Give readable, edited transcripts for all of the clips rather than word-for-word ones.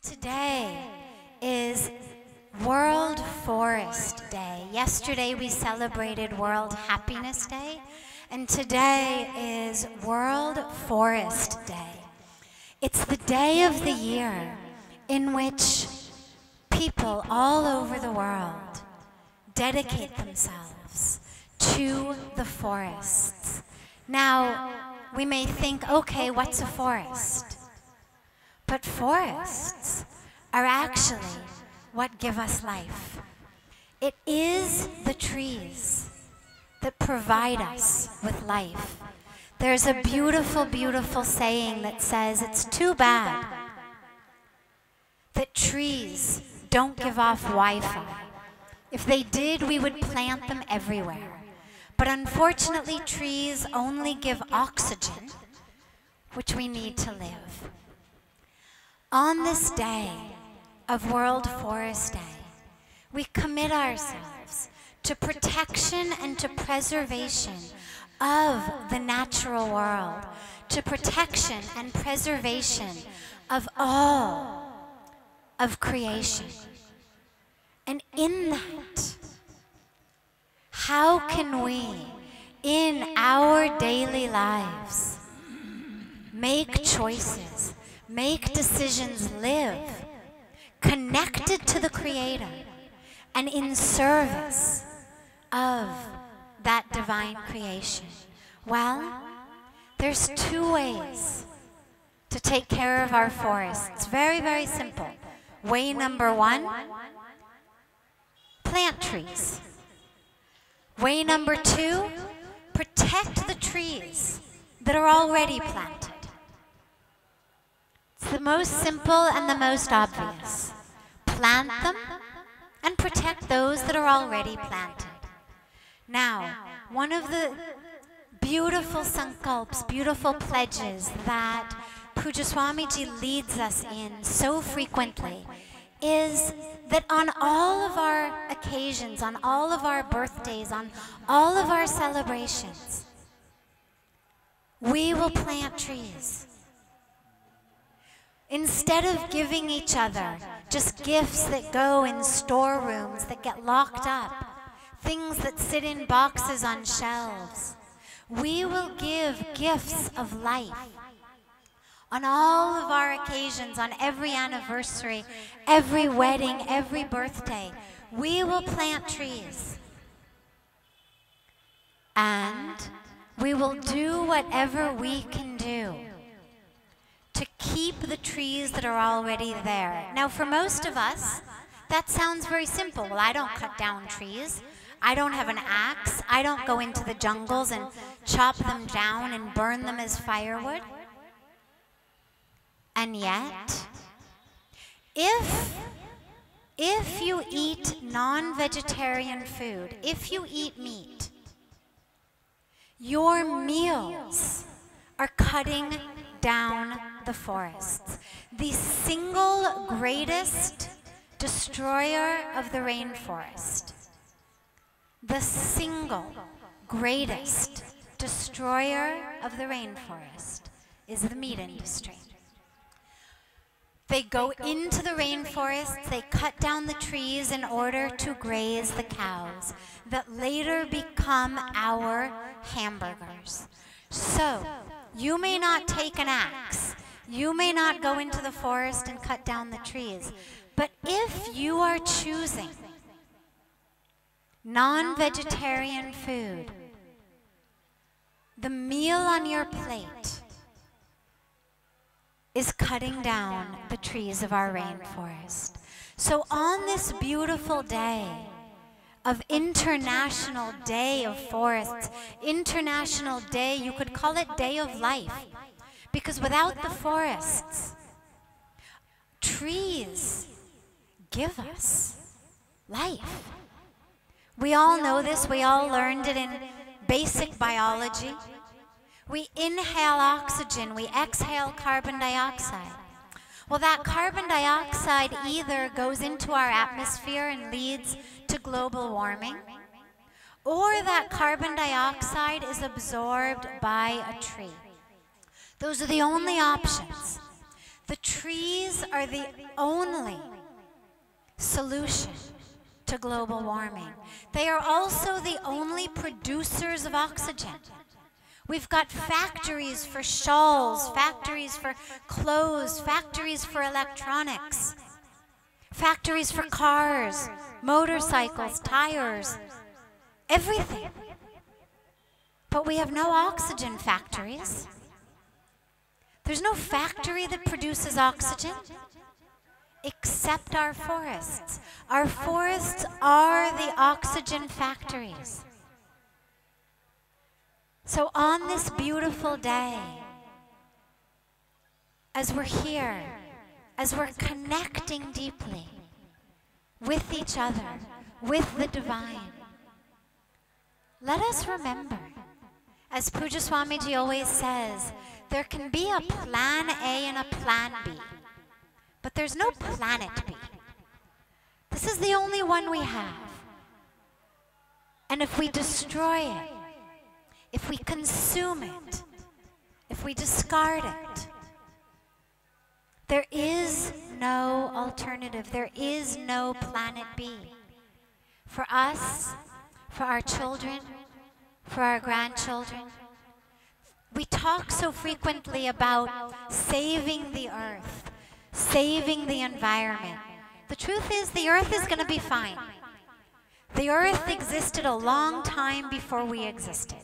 Today is World Forest Day. Yesterday we celebrated World Happiness Day, and today is World Forest Day. It's the day of the year in which people all over the world dedicate themselves to the forests. Now, we may think, okay, what's a forest? But forests are actually what give us life. It is the trees that provide us with life. There's a beautiful, beautiful saying that says it's too bad that trees don't give off Wi-Fi. If they did, we would plant them everywhere. But unfortunately, trees only give oxygen, which we need to live. On this day of World Forest Day, we commit ourselves to protection and to preservation of the natural world, to protection and preservation of all of creation. And in that, how can we, in our daily lives, make choices, make decisions, live connected to the Creator and in service of that divine creation? Well, there's two ways to take care of our forests. Very, very simple. Way number one, plant trees. Way number two, protect the trees that are already planted. It's the most simple and the most obvious. Plant them and protect those that are already planted. Now, one of the beautiful sankalps, beautiful pledges that Puja Swamiji leads us in so frequently is that on all of our occasions, on all of our birthdays, on all of our celebrations, we will plant trees. Instead of giving each other just gifts that go in storerooms, that get locked up, things that sit in boxes on shelves, we will give gifts of life. On all of our occasions, on every anniversary, every wedding, every birthday, we will plant trees. And we will do whatever we can do to keep the trees that are already there. Now, for most of us, that sounds very simple. Well, I don't cut down trees. I don't have an axe. I don't go into the jungles and chop them down and burn them as firewood. And yet, if you eat non-vegetarian food, if you eat meat, your meals are cutting down the forests. The single greatest destroyer of the rainforest, the single greatest destroyer of the rainforest is the meat industry. They go into the rainforests, they cut down the trees in order to graze the cows that later become our hamburgers. So, you may not take an axe, you may not go into the forest and cut down the trees, but if you are choosing non-vegetarian food, the meal on your plate is cutting down the trees of our rainforest. So on this beautiful day of International Day of Forests, International Day, you could call it Day of Life, because without the forests, trees give us life. We all know this, we all learned it in basic biology. We inhale oxygen, we exhale carbon dioxide. Well, that carbon dioxide either goes into our atmosphere and leads to global warming, or that carbon dioxide is absorbed by a tree. Those are the only options. The trees are the only solution to global warming. They are also the only producers of oxygen. We've got factories for shawls, factories for clothes, factories for electronics, factories for cars, motorcycles, tires, everything. But we have no oxygen factories. There's no factory that produces oxygen except our forests. Our forests are the oxygen factories. So on this beautiful day, as we're here, as we're connecting deeply with each other, with the divine, let us remember, as Puja Swamiji always says, there can be a plan A and a plan B, but there's no planet B. This is the only one we have. And if we destroy it, if we consume it, if we discard it, there is no alternative. There is no planet B. For us, for our children, for our grandchildren. We talk so frequently about saving the earth, saving the environment. The truth is, the earth is going to be fine. The earth existed a long time before we existed.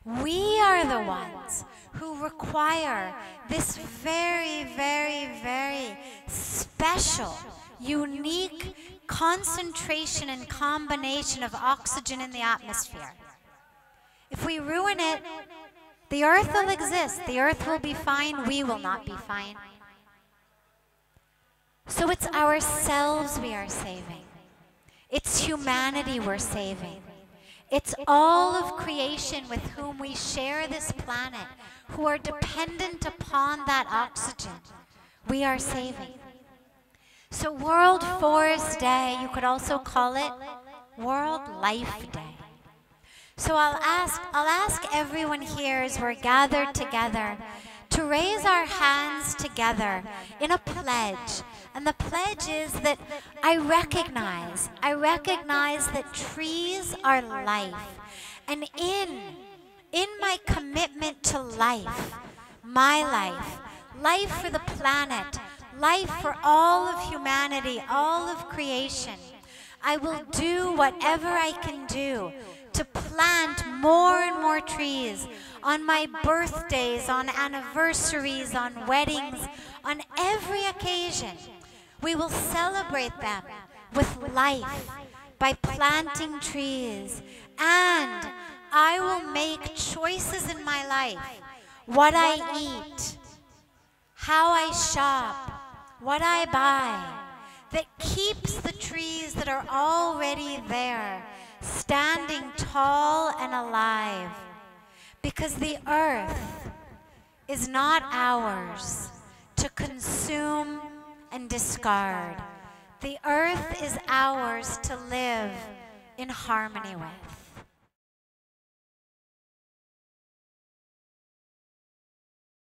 We are the ones who require this very, very, very special, unique concentration and combination of oxygen in the atmosphere. If we ruin it, the earth will exist, the earth will be fine, we will not be fine. So it's ourselves we are saving. It's humanity we're saving. It's all of creation with whom we share this planet, who are dependent upon that oxygen we are saving. So World Forest Day, you could also call it World Life Day. So I'll ask everyone here as we're gathered together to raise our hands together in a pledge. And the pledge is that I recognize that trees are life. And in my commitment to life, my life for the planet, life for all of humanity, all of creation, I will do whatever I can do to plant more and more trees on my birthdays, on anniversaries, on weddings, on every occasion. We will celebrate them with life by planting trees. And I will make choices in my life, what I eat, how I shop, what I buy, that keeps the trees that are already there standing tall and alive. Because the earth is not ours to consume and discard. The earth is ours to live in harmony with.